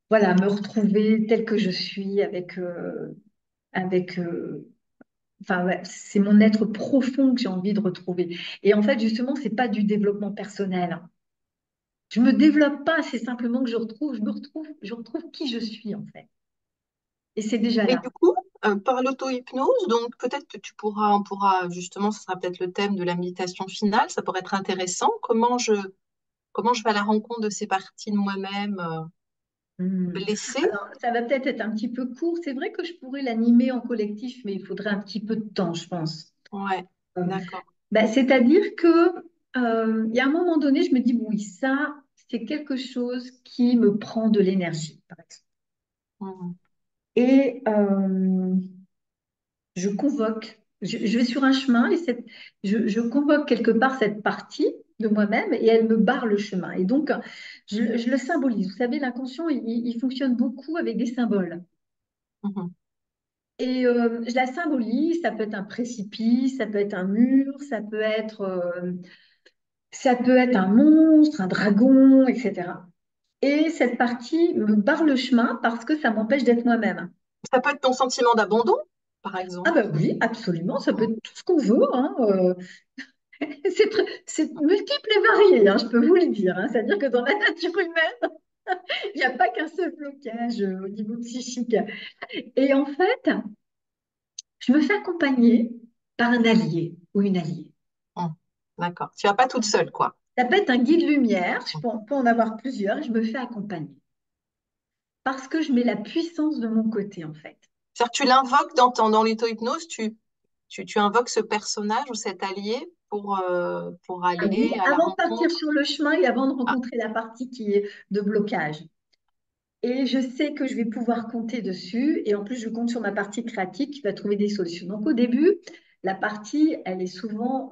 voilà, me retrouver telle que je suis avec enfin, ouais, c'est mon être profond que j'ai envie de retrouver. Et en fait, justement, c'est pas du développement personnel. Je me développe pas, c'est simplement que je retrouve qui je suis en fait. Et c'est déjà Mais là. du coup, par l'auto-hypnose, donc peut-être que on pourra justement, ce sera peut-être le thème de la méditation finale, ça pourrait être intéressant. Comment je vais à la rencontre de ces parties de moi-même Hmm. blessées? Alors, ça va peut-être être un petit peu court. C'est vrai que je pourrais l'animer en collectif, mais il faudrait un petit peu de temps, je pense. Ouais, Euh, d'accord. C'est-à-dire que il y a un moment donné, je me dis, oui, ça, c'est quelque chose qui me prend de l'énergie, par exemple. Mhm. Et je convoque, je vais sur un chemin et je convoque quelque part cette partie de moi-même et elle me barre le chemin. Et donc, je le symbolise. Vous savez, l'inconscient, il fonctionne beaucoup avec des symboles. Mhm. Et je la symbolise, ça peut être un précipice, ça peut être un mur, ça peut être un monstre, un dragon, etc. Et cette partie me barre le chemin parce que ça m'empêche d'être moi-même. Ça peut être ton sentiment d'abandon, par Ah exemple. ben oui, absolument, ça peut Mhm. être tout ce qu'on veut, hein. C'est multiple et varié, hein, je peux vous le dire, hein. C'est-à-dire que dans la nature humaine, il n'y a pas qu'un seul blocage au niveau psychique. Et en fait, je me fais accompagner par un allié ou une alliée. Mhm. D'accord. Tu vas pas toute seule, quoi. Ça peut être un guide lumière, peux en avoir plusieurs, et je me fais accompagner. Parce que je mets la puissance de mon côté, en fait. C'est-à-dire que tu l'invoques dans l'auto-hypnose, tu invoques ce personnage ou cet allié pour Ah oui, aller à la avant de partir rencontre. sur le chemin et avant de Ah, rencontrer la partie qui est de blocage. Et je sais que je vais pouvoir compter dessus. Et en plus, je compte sur ma partie créative qui va trouver des solutions. Donc, au début, la partie, elle est souvent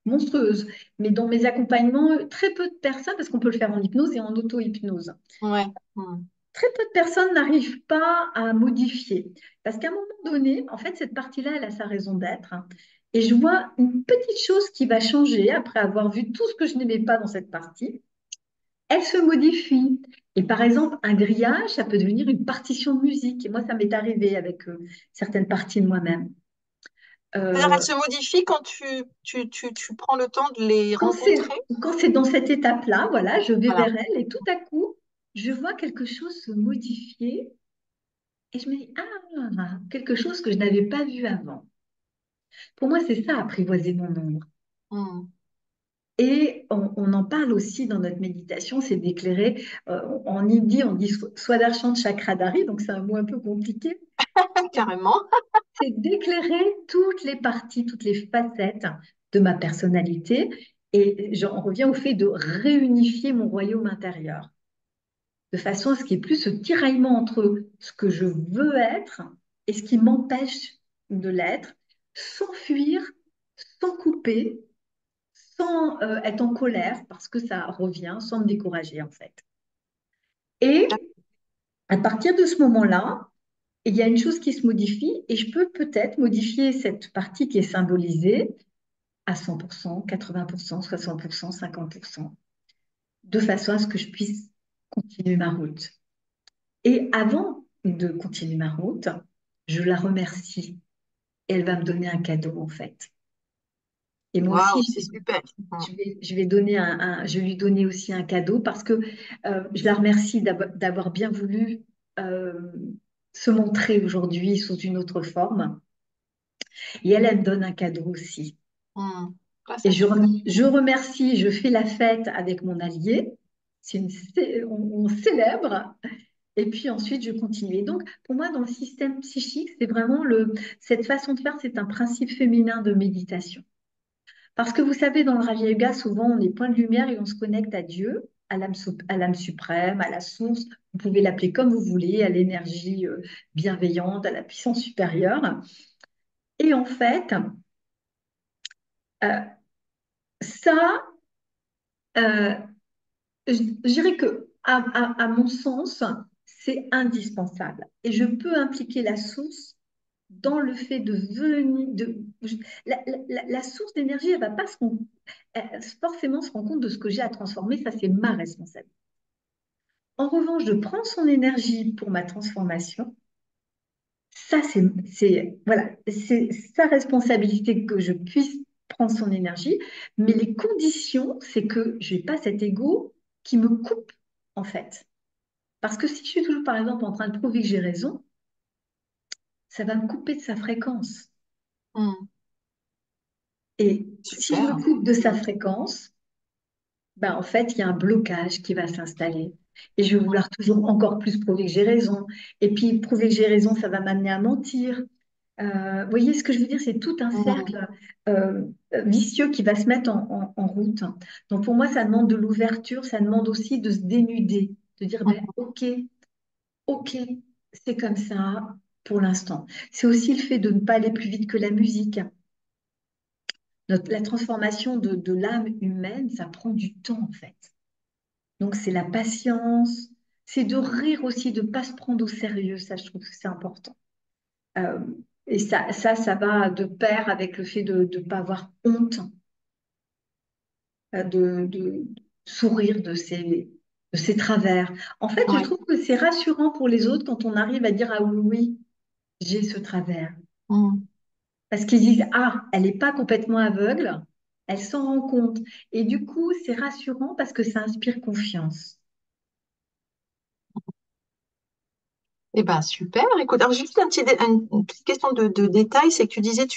monstrueuse. Mais dans mes accompagnements, très peu de personnes, parce qu'on peut le faire en hypnose et en auto-hypnose, ouais. Mhm. très peu de personnes n'arrivent pas à modifier. Parce qu'à un moment donné, en fait, cette partie-là, elle a sa raison d'être. Et je vois une petite chose qui va changer après avoir vu tout ce que je n'aimais pas dans cette partie. Elle se modifie. Et par exemple, un grillage, ça peut devenir une partition de musique. Et moi, ça m'est arrivé avec certaines parties de moi-même. C'est-à-dire Euh, qu'elle se modifie quand tu prends le temps de les quand rencontrer. quand c'est dans cette étape-là, voilà, je vais Voilà. vers elle et tout à coup, je vois quelque chose se modifier et je me dis, ah, quelque chose que je n'avais pas vu avant. Pour moi, c'est ça, apprivoiser mon ombre. Mhm. Et on en parle aussi dans notre méditation, c'est d'éclairer. En hindi, on dit Swadarshant Chakradari, donc c'est un mot un peu compliqué. Carrément. C'est d'éclairer toutes les parties, toutes les facettes de ma personnalité. Et j'en reviens au fait de réunifier mon royaume intérieur, de façon à ce qu'il n'y ait plus ce tiraillement entre ce que je veux être et ce qui m'empêche de l'être, sans fuir, sans couper, sans être en colère, parce que ça revient, sans me décourager en fait. Et à partir de ce moment-là, il y a une chose qui se modifie et je peux peut-être modifier cette partie qui est symbolisée à 100%, 80%, 60%, 50%, de façon à ce que je puisse continuer ma route. Et avant de continuer ma route, je la remercie et elle va me donner un cadeau en fait. Et moi Waouh, aussi, c'est super. Mhm. je vais lui donner aussi un cadeau parce que je la remercie d'avoir bien voulu euh, se montrer aujourd'hui sous une autre forme. Et elle me donne un cadeau aussi. Mhm. Ah, Et ça, c'est très. je remercie, je fais la fête avec mon allié. On célèbre. Et puis ensuite, je continue. Et donc, pour moi, dans le système psychique, c'est vraiment cette façon de faire, c'est un principe féminin de méditation. Parce que vous savez, dans le Raja Yoga, souvent, on est point de lumière et on se connecte à Dieu, à l'âme suprême, à la source. Vous pouvez l'appeler comme vous voulez, à l'énergie bienveillante, à la puissance supérieure. Et en fait, euh, ça, euh, je dirais que, à mon sens, c'est indispensable. Et je peux impliquer la source dans le fait de venir. La source d'énergie, elle va pas forcément se rendre compte de ce que j'ai à transformer. Ça, c'est ma responsabilité. En revanche, de prendre son énergie pour ma transformation, ça, voilà, c'est sa responsabilité que je puisse prendre son énergie. Mais les conditions, c'est que je n'ai pas cet ego qui me coupe, en fait. Parce que si je suis toujours, par exemple, en train de prouver que j'ai raison, ça va me couper de sa fréquence. Hmm. Et si je me Super. coupe de sa fréquence, ben, en fait, il y a un blocage qui va s'installer. Et je vais vouloir toujours encore plus prouver que j'ai raison. Et puis, prouver que j'ai raison, ça va m'amener à mentir. Vous voyez ce que je veux dire? C'est tout un Hmm. cercle euh, vicieux qui va se mettre en route. Donc, pour moi, ça demande de l'ouverture, ça demande aussi de se dénuder, de dire, ben, Hmm. OK, OK, c'est comme ça pour l'instant. C'est aussi le fait de ne pas aller plus vite que la musique. La transformation de l'âme humaine, ça prend du temps en fait. Donc c'est la patience, c'est de rire aussi, de ne pas se prendre au sérieux, ça je trouve que c'est important. Euh, et ça va de pair avec le fait de ne pas avoir honte, de sourire de ses travers. En fait, je Ouais. trouve que c'est rassurant pour les autres quand on arrive à dire, ah oui, oui, j'ai ce travers. Hmm. Parce qu'ils disent, ah, elle n'est pas complètement aveugle, elle s'en rend compte. Et du coup, c'est rassurant parce que ça inspire confiance. Eh ben super. Écoute, alors juste une petite question de détail, c'est que tu disais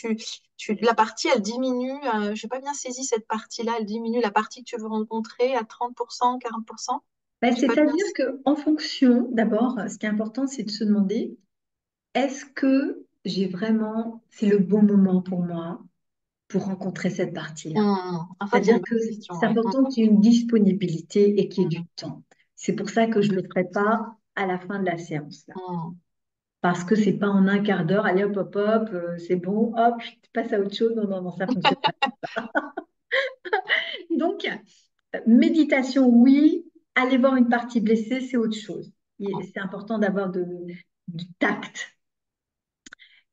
la partie elle diminue. Je n'ai pas bien saisi cette partie-là. Elle diminue la partie que tu veux rencontrer à 30%, 40%. Ben, J'ai pas bien. c'est-à-dire qu'en fonction, d'abord, ce qui est important, c'est de se demander, est-ce que c'est le bon moment pour moi pour rencontrer cette partie-là? En fait, c'est C'est-à-dire une que bonne question. c'est Ouais. important qu'il y ait une disponibilité et qu'il y ait du Hmm. temps. C'est pour ça que je ne le ferai pas à la fin de la séance, là. Hmm. Parce que c'est pas en un quart d'heure, allez hop, hop, hop, c'est bon, hop, tu passes à autre chose. Non, non, non, ça fonctionne pas. Donc, méditation, oui. Aller voir une partie blessée, c'est autre chose. C'est important d'avoir du tact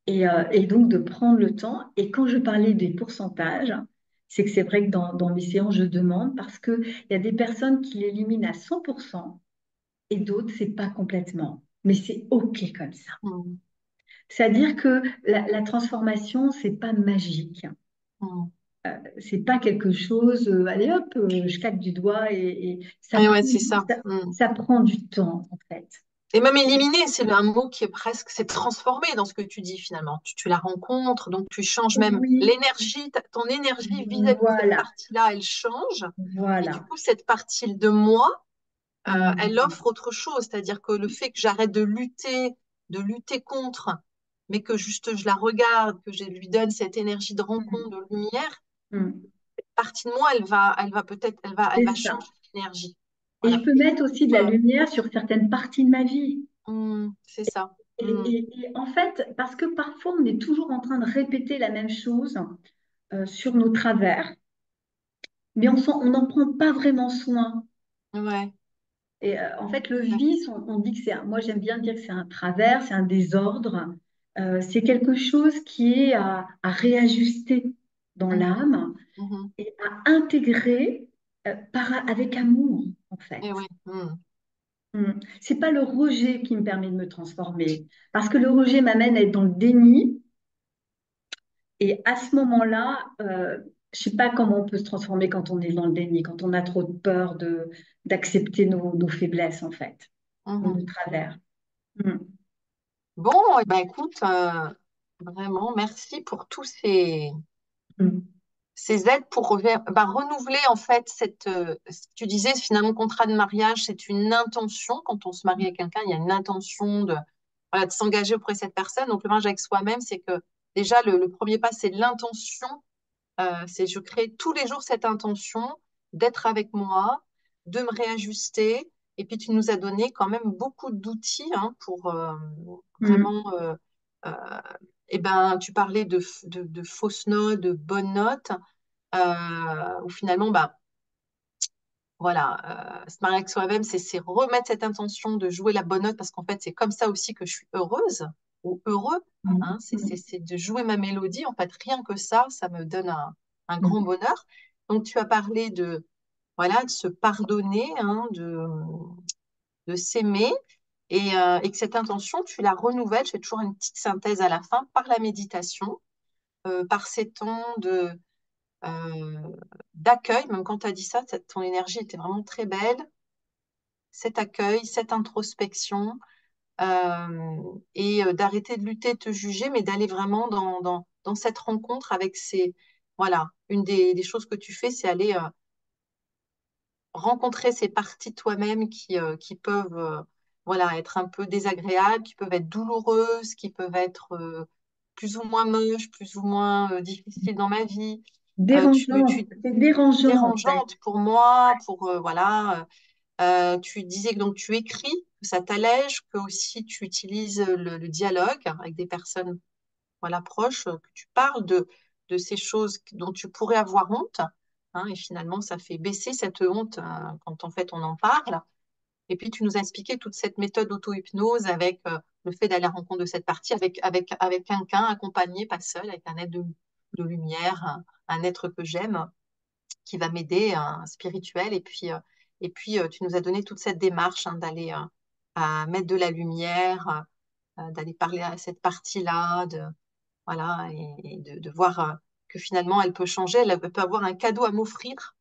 et donc de prendre le temps. Et quand je parlais des pourcentages, c'est que c'est vrai que dans mes séances, je demande parce qu'il y a des personnes qui l'éliminent à 100% et d'autres, c'est pas complètement. Mais c'est OK comme ça. Hmm. C'est-à-dire que la transformation, c'est pas magique. Hmm. C'est pas quelque chose, allez hop, je claque du doigt et Ouais, ouais, c'est ça. Hmm. ça prend du temps en fait. Et même éliminer, c'est un mot qui est presque, c'est transformé dans ce que tu dis finalement. Tu la rencontres, donc tu changes même Oui, l'énergie, ton énergie vis-à-vis de cette voilà, partie-là, elle change. Et du voilà. coup, cette partie de moi, elle Mm, offre autre chose. C'est-à-dire que le fait que j'arrête de lutter contre, mais que juste je la regarde, que je lui donne cette énergie de rencontre, mm, de lumière, mm. partie de moi, elle va peut-être, elle va C'est changer ça. l'énergie. Et Voilà. je peux Et mettre aussi de la euh, lumière sur certaines parties de ma vie. c'est ça. Et en fait, parce que parfois on est toujours en train de répéter la même chose sur nos travers, mais on n'en prend pas vraiment soin. Ouais. Et en fait, le vice, on dit que moi j'aime bien dire que c'est un travers, c'est un désordre. C'est quelque chose qui est à réajuster dans Mhm, l'âme mhm. et à intégrer avec amour, en fait. Et oui. C'est pas le rejet qui me permet de me transformer, parce que le rejet m'amène à être dans le déni, et à ce moment-là, je sais pas comment on peut se transformer quand on est dans le déni, quand on a trop de peur d'accepter nos faiblesses, en fait, ou Mhm. nos travers. Mm. Bon, eh ben, écoute, vraiment, merci pour tous Mm. ces aides pour renouveler en fait ce que tu disais, finalement, contrat de mariage, c'est une intention. Quand on se marie avec quelqu'un, il y a une intention voilà, de s'engager auprès de cette personne. Donc, le mariage avec soi-même, c'est que déjà, le premier pas, c'est l'intention. C'est je crée tous les jours cette intention d'être avec moi, de me réajuster. Et puis tu nous as donné quand même beaucoup d'outils hein, pour Mm. vraiment euh, eh ben, tu parlais de fausses notes, de bonnes notes, où finalement, bah, voilà, se marier avec soi-même, c'est remettre cette intention de jouer la bonne note, parce qu'en fait, c'est comme ça aussi que je suis heureuse ou heureux. Hein, c'est de jouer ma mélodie. En fait, rien que ça me donne un grand bonheur. Donc, tu as parlé de, voilà, de se pardonner, hein, de s'aimer, et que cette intention, tu la renouvelles. Je fais toujours une petite synthèse à la fin par la méditation, par ces temps euh, d'accueil. Même quand tu as dit ça, ton énergie était vraiment très belle. Cet accueil, cette introspection, et d'arrêter de lutter, de te juger, mais d'aller vraiment dans cette rencontre avec ces... Voilà, une des choses que tu fais, c'est aller rencontrer ces parties de toi-même qui peuvent voilà, être un peu désagréables, qui peuvent être douloureuses, qui peuvent être plus ou moins moches, plus ou moins difficiles dans ma vie. Dérangeante, c'est dérangeant en fait. Dérangeantes pour moi, pour voilà. Tu disais que donc tu écris, que ça t'allège, que aussi tu utilises le dialogue avec des personnes voilà, proches, que tu parles de ces choses dont tu pourrais avoir honte. Hein, et finalement, ça fait baisser cette honte quand en fait on en parle. Et puis tu nous as expliqué toute cette méthode d'auto-hypnose avec le fait d'aller à la rencontre de cette partie avec quelqu'un accompagné, pas seul, avec un être de lumière, un être que j'aime qui va m'aider, un spirituel. Et puis tu nous as donné toute cette démarche, hein, d'aller à mettre de la lumière, d'aller parler à cette partie-là, voilà, et de voir que finalement elle peut changer, elle peut avoir un cadeau à m'offrir.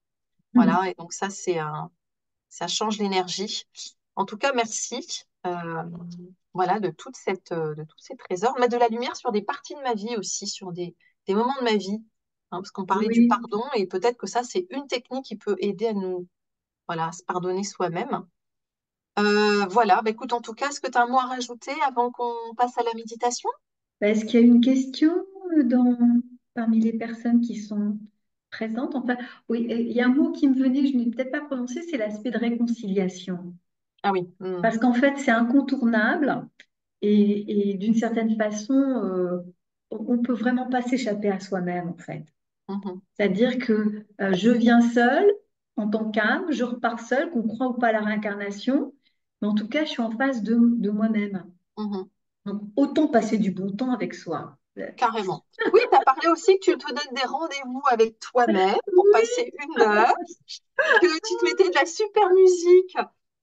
Voilà, et donc ça change l'énergie. En tout cas, merci. Voilà, de tous ces trésors. Mettre de la lumière sur des parties de ma vie aussi, sur des moments de ma vie. Hein, parce qu'on parlait du Oui, pardon, et peut-être que ça, c'est une technique qui peut aider à nous, voilà, à se pardonner soi-même. Voilà, bah, écoute, en tout cas, est-ce que tu as un mot à rajouter avant qu'on passe à la méditation? est-ce qu'il y a une question parmi les personnes qui sont présentes? Enfin, oui, il y a un mot qui me venait, je n'ai peut-être pas prononcé, c'est l'aspect de réconciliation. Ah oui. Parce qu'en fait, c'est incontournable et d'une certaine façon, on ne peut vraiment pas s'échapper à soi-même, en fait. Mhm, C'est-à-dire que je viens seule en tant qu'âme, je repars seule, qu'on croit ou pas à la réincarnation, mais en tout cas, je suis en face de moi-même. mhm. Donc, autant passer du bon temps avec soi. Carrément. Oui, tu as parlé aussi que tu te donnes des rendez-vous avec toi-même pour Oui. passer 1 heure, que tu te mettais de la super musique.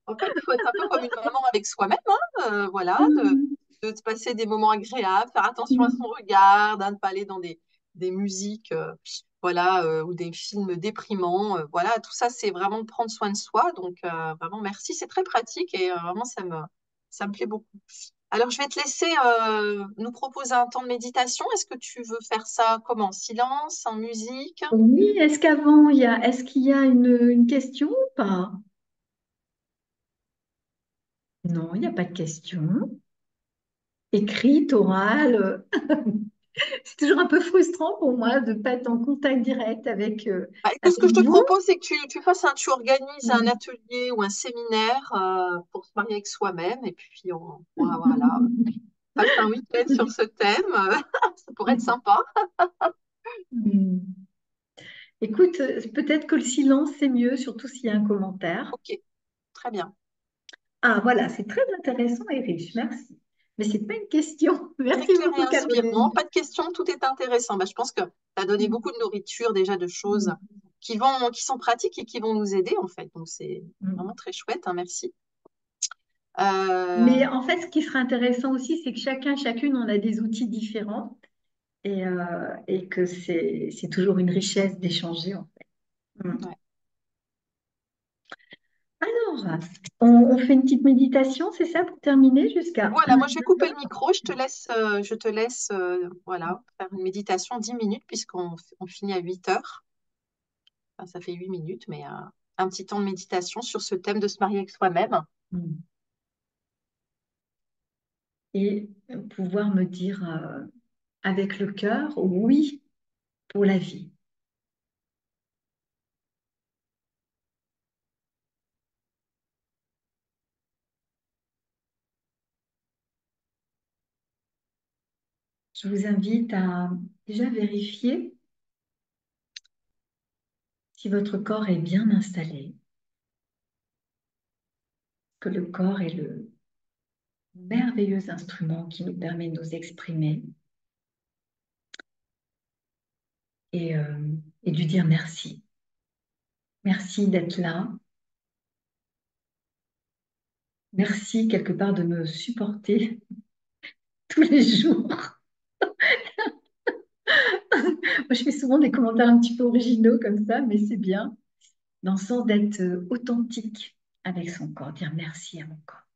En fait, il faut être un peu comme une maman avec soi-même, hein, voilà, Mhm. de se passer des moments agréables, faire attention à son regard, hein, de ne pas aller dans des musiques, voilà, ou des films déprimants. Voilà, tout ça, c'est vraiment de prendre soin de soi. Donc, vraiment, merci. C'est très pratique et vraiment, ça me plaît beaucoup. Alors, je vais te laisser nous proposer un temps de méditation. Est-ce que tu veux faire ça comment? En silence, en musique? Oui, est-ce qu'il y a une question ou pas? Non, il n'y a pas de question. Écrite, orale. C'est toujours un peu frustrant pour moi de ne pas être en contact direct Bah, écoute, ce que avec je te vous. propose, c'est que tu organises un atelier ou un séminaire pour se marier avec soi-même. Et puis, on pourra, voilà, passer un week-end sur ce thème. Ça pourrait être sympa. Écoute, peut-être que le silence, c'est mieux, surtout s'il y a un commentaire. Ok, très bien. Ah, voilà, c'est très intéressant et riche, merci. Mais c'est pas une question. Très Merci clair et beaucoup, inspirant. Caroline. Pas de questions, tout est intéressant. Bah, je pense que tu as donné beaucoup de nourriture, déjà de choses qui sont pratiques et qui vont nous aider, en fait. Donc, c'est vraiment très chouette, hein, merci. Euh, Mais en fait, ce qui serait intéressant aussi, c'est que chacune, on a des outils différents et que c'est toujours une richesse d'échanger, en fait. Mm. ouais. Alors, on fait une petite méditation, c'est ça, pour terminer jusqu'à Voilà, moi je vais couper le micro, je te laisse voilà, faire une méditation 10 minutes puisqu'on finit à 8 heures. Enfin, ça fait 8 minutes, mais un petit temps de méditation sur ce thème de se marier avec soi-même. Mm. Et pouvoir me dire avec le cœur, oui, pour la vie. je vous invite à déjà vérifier si votre corps est bien installé, que le corps est le merveilleux instrument qui nous permet de nous exprimer et, euh, et de lui dire merci. Merci d'être là. Merci quelque part de me supporter tous les jours. Moi, je fais souvent des commentaires un petit peu originaux comme ça, mais c'est bien, dans le sens d'être authentique avec son corps, dire merci à mon corps,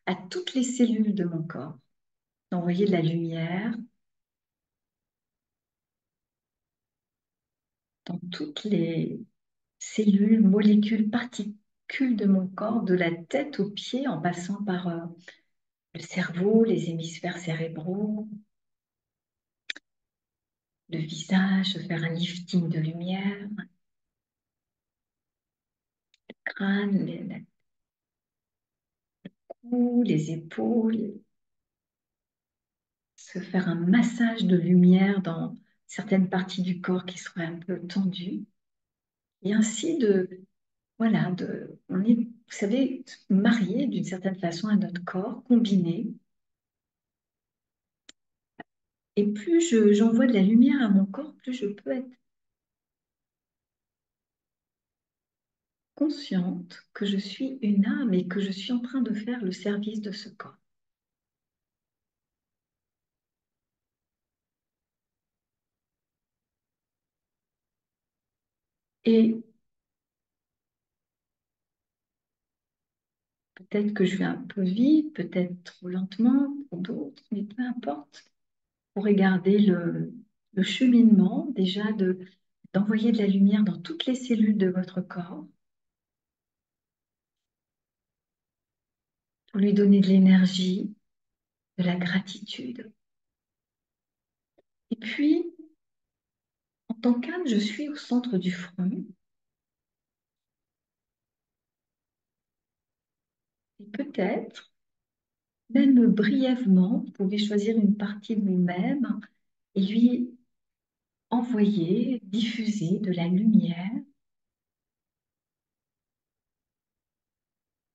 à toutes les cellules de mon corps, d'envoyer de la lumière dans toutes les cellules, molécules, particules de mon corps, de la tête aux pieds, en passant par le cerveau, les hémisphères cérébraux, le visage, faire un lifting de lumière, le crâne, la cou, les épaules, se faire un massage de lumière dans certaines parties du corps qui seraient un peu tendues. Et ainsi voilà, on est, vous savez, marié d'une certaine façon à notre corps, combiné. Et plus j'envoie de la lumière à mon corps, plus je peux être consciente que je suis une âme et que je suis en train de faire le service de ce corps. Et peut-être que je vais un peu vite, peut-être trop lentement pour d'autres, mais peu importe. Pour regarder le cheminement déjà d'envoyer de la lumière dans toutes les cellules de votre corps, pour lui donner de l'énergie, de la gratitude. Et puis, en tant qu'âme, je suis au centre du front. Et peut-être, même brièvement, vous pouvez choisir une partie de vous-même et lui envoyer, diffuser de la lumière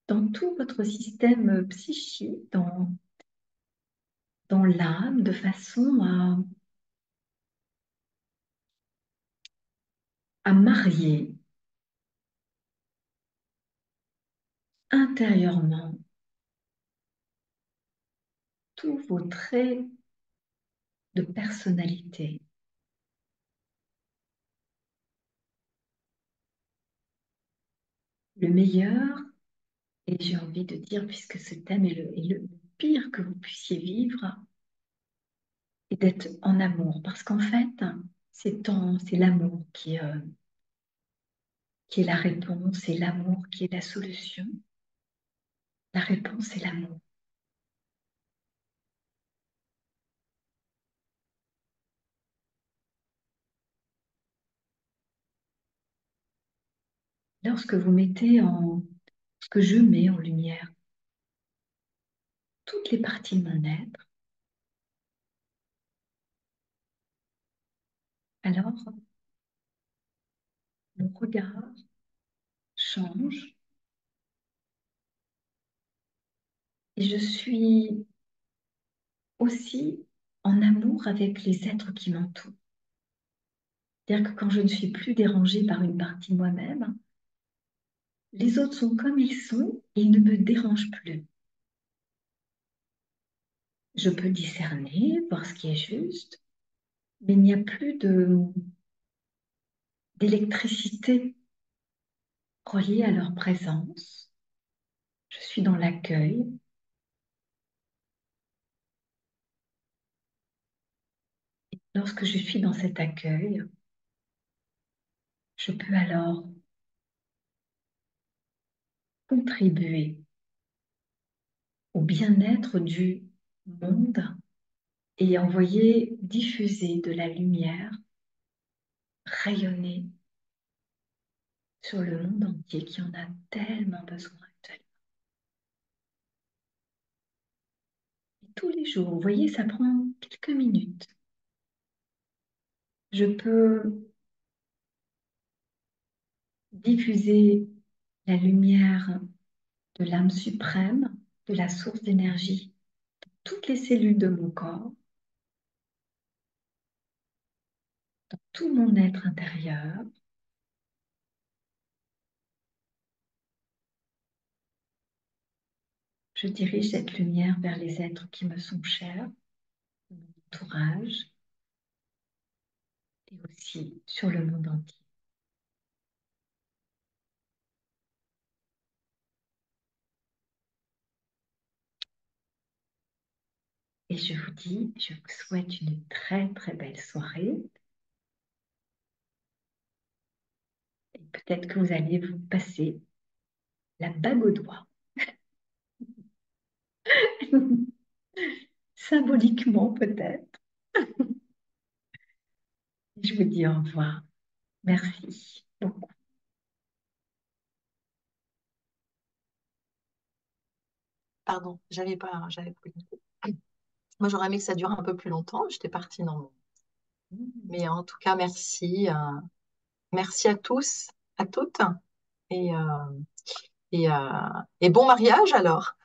dans tout votre système psychique, dans l'âme, de façon à marier intérieurement tous vos traits de personnalité. Le meilleur, et j'ai envie de dire, puisque ce thème est le pire que vous puissiez vivre, est d'être en amour. Parce qu'en fait, c'est l'amour qui est la réponse, c'est l'amour qui est la solution. La réponse, c'est l'amour. Lorsque vous mettez ce que je mets en lumière, toutes les parties de mon être, alors mon regard change et je suis aussi en amour avec les êtres qui m'entourent. C'est-à-dire que quand je ne suis plus dérangée par une partie de moi-même, les autres sont comme ils sont et ils ne me dérangent plus. Je peux discerner, voir ce qui est juste, mais il n'y a plus d'électricité reliée à leur présence. Je suis dans l'accueil. Lorsque je suis dans cet accueil, je peux alors contribuer au bien-être du monde et envoyer, diffuser de la lumière, rayonner sur le monde entier qui en a tellement besoin actuellement. tous les jours. Vous voyez, ça prend quelques minutes. Je peux diffuser la lumière de l'âme suprême, de la source d'énergie, dans toutes les cellules de mon corps, dans tout mon être intérieur. Je dirige cette lumière vers les êtres qui me sont chers, mon entourage, et aussi sur le monde entier. Et je vous dis, je vous souhaite une très très belle soirée. Et peut-être que vous allez vous passer la bague au doigt. Symboliquement peut-être. Je vous dis au revoir. Merci beaucoup. Pardon, j'avais pas le micro. Moi, j'aurais aimé que ça dure un peu plus longtemps. J'étais partie dans mon... Mais en tout cas, merci. Merci à tous, à toutes. Et, euh, et bon mariage alors.